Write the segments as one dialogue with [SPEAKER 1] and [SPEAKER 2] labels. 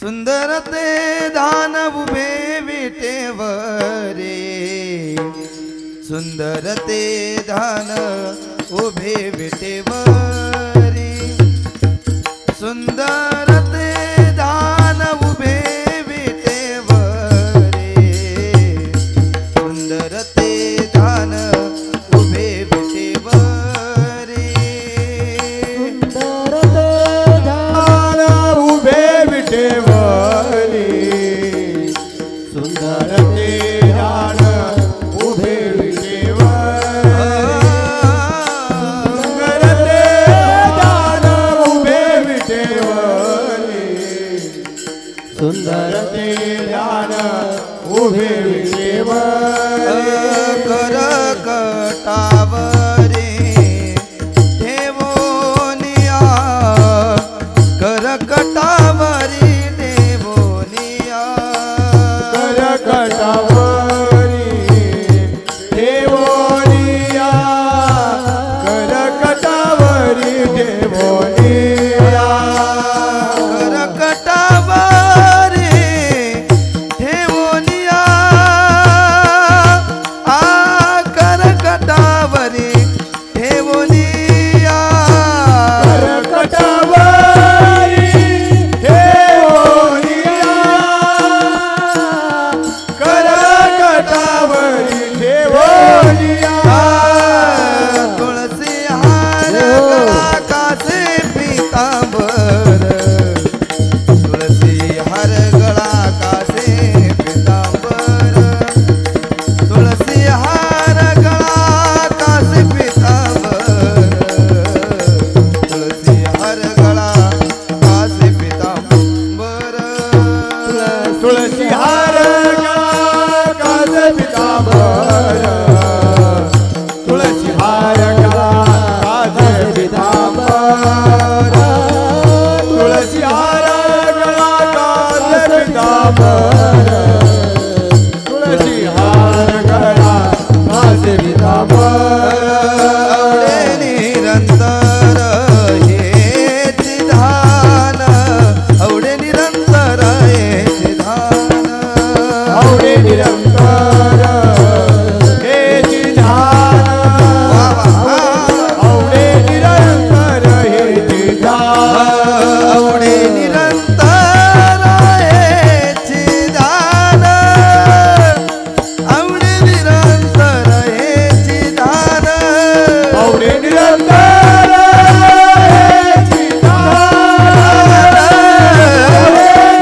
[SPEAKER 1] सुंदर ते धान उभे विटेवरे सुंदर ते धान उभे विटेवरे सुंदर ते धान उभे विटेवरे सुंदर ते धान उभे विटेवरे
[SPEAKER 2] सुंदर ते धान उभे विटेवरे सुंदर ते धान उभे सुंदर ते ध्यान उभे विटेवरे
[SPEAKER 1] करकटावरे ठेवोनिया करकटावरी ठेवोनिया
[SPEAKER 2] करकटावरी ठेवोनिया करकटावरी ठेवोनिया तुलसी हार काज पितांबर तुलसी हार काज पितांबर तुलसी हार काज पितांबर तुलसी हार काज पितांबर
[SPEAKER 1] निरंतर हेच धान आवडे निरंतर
[SPEAKER 2] आवडे निरंतर हेच ध्यान आवडे निरंतर हेच ध्यान
[SPEAKER 1] आवडे निरंतर हेच ध्यान आवडे निरंतर हेच ध्यान
[SPEAKER 2] आवडे निरंतर हेच ध्यान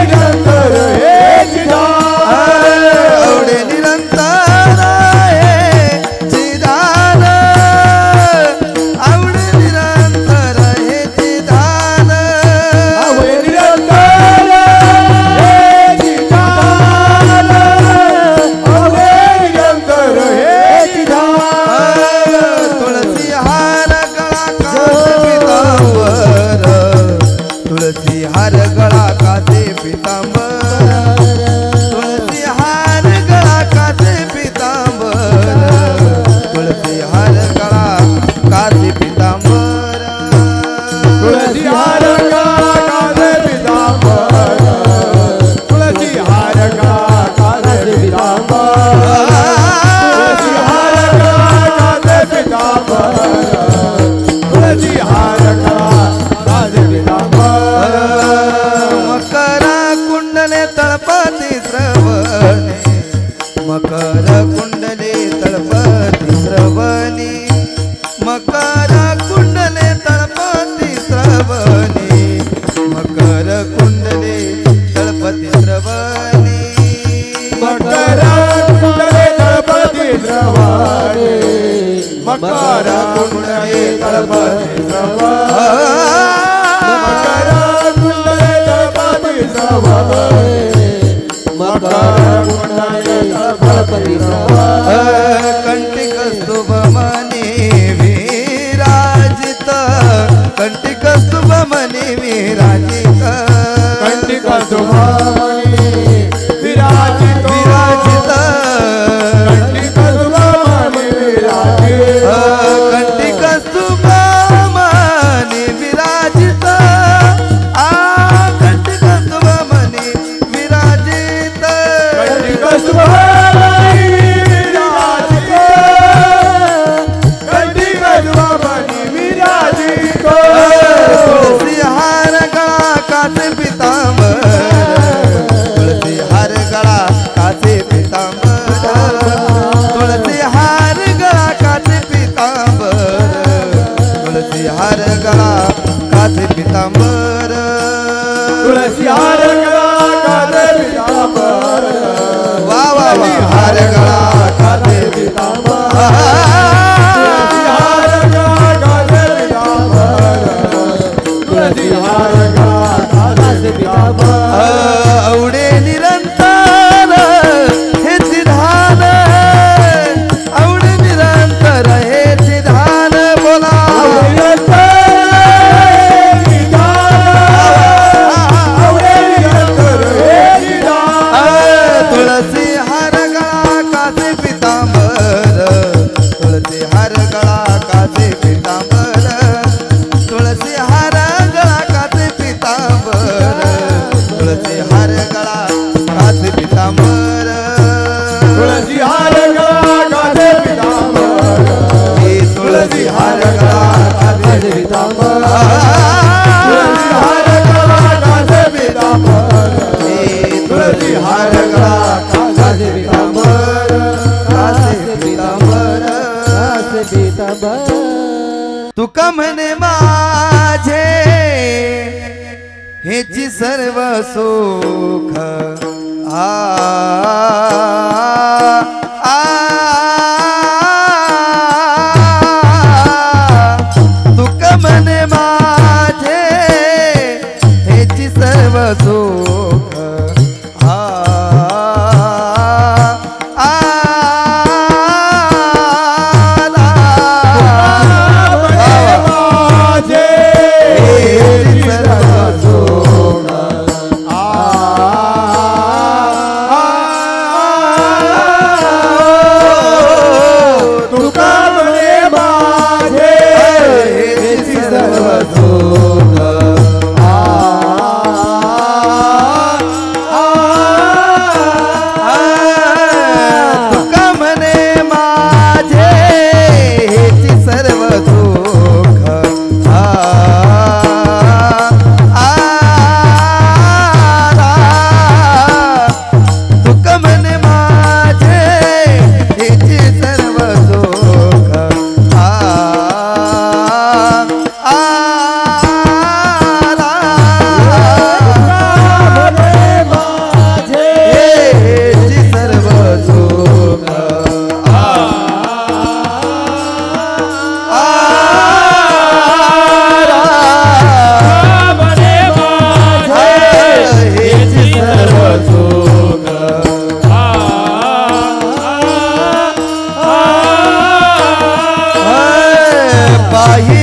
[SPEAKER 2] निरंतर हेच
[SPEAKER 1] आवडे निरंतर हेच ध्यान आवडे निरंतर हेच ध्यान
[SPEAKER 2] आवडे निरंतर हेच ध्यान आवडे निरंतर हेच ध्यान
[SPEAKER 1] तुळसी हार गळा कासे पितांबर तुळसी हार गळा कासे पितांबर तुळसी हार गळा कासे पितांबर तुळसी हार गळा कासे पितांबर
[SPEAKER 2] तुलसी हार काज पितांबर तुलसी हार काज पितांबर तुलसी हार काज पितांबर तुलसी हार काज पितांबर
[SPEAKER 1] मकर कुंडले तळपती श्रवणे मकर कुंडले तळपती श्रवणी मकर कुंडले तळपती श्रवणी मकर कुंडले तळपती श्रवणी
[SPEAKER 2] मकर कुंडले तळपती श्रवणे मकर कुंडले तळपती श्रवणे मकर कुंडले तळपती श्रवणे मकर कुंडले तळपती श्रवणे
[SPEAKER 1] कंटिक स्तुभमनी विराजित कंटिक स्तुभमनी विराजित
[SPEAKER 2] कंटिक स्तुभमनी विराजित
[SPEAKER 1] विराजित
[SPEAKER 2] कंटिक स्तुभमनी विराजित
[SPEAKER 1] कंटिक स्तुभमनी विराजित कंटिक स्तुभमनी
[SPEAKER 2] तुळसी हार गळा घासे पितांबर तुळसी हार गळा घासे पितांबर
[SPEAKER 1] आवडे निरंतर हेची ध्यान आवडे निरंतर हेची ध्यान बोला तुळसी हार गळा कासे पितांबर तुळसी हार गळा कासे पितांबर तुळसी हार गळा कासे पितांबर तुळसी हार गळा कासे पितांबर
[SPEAKER 2] तुळसी हार गळा घासे पितांबर
[SPEAKER 1] तुळसी हार गळा कासे पितांबर
[SPEAKER 2] तुळसी हार गळा घासे पितांबर
[SPEAKER 1] तुळसी हार गळा कासे पितांबर कासे पितांबर तुका म्हणे माझे हेची सर्व सुख आ तुका म्हणे माझे हेची सर्व सुख बाही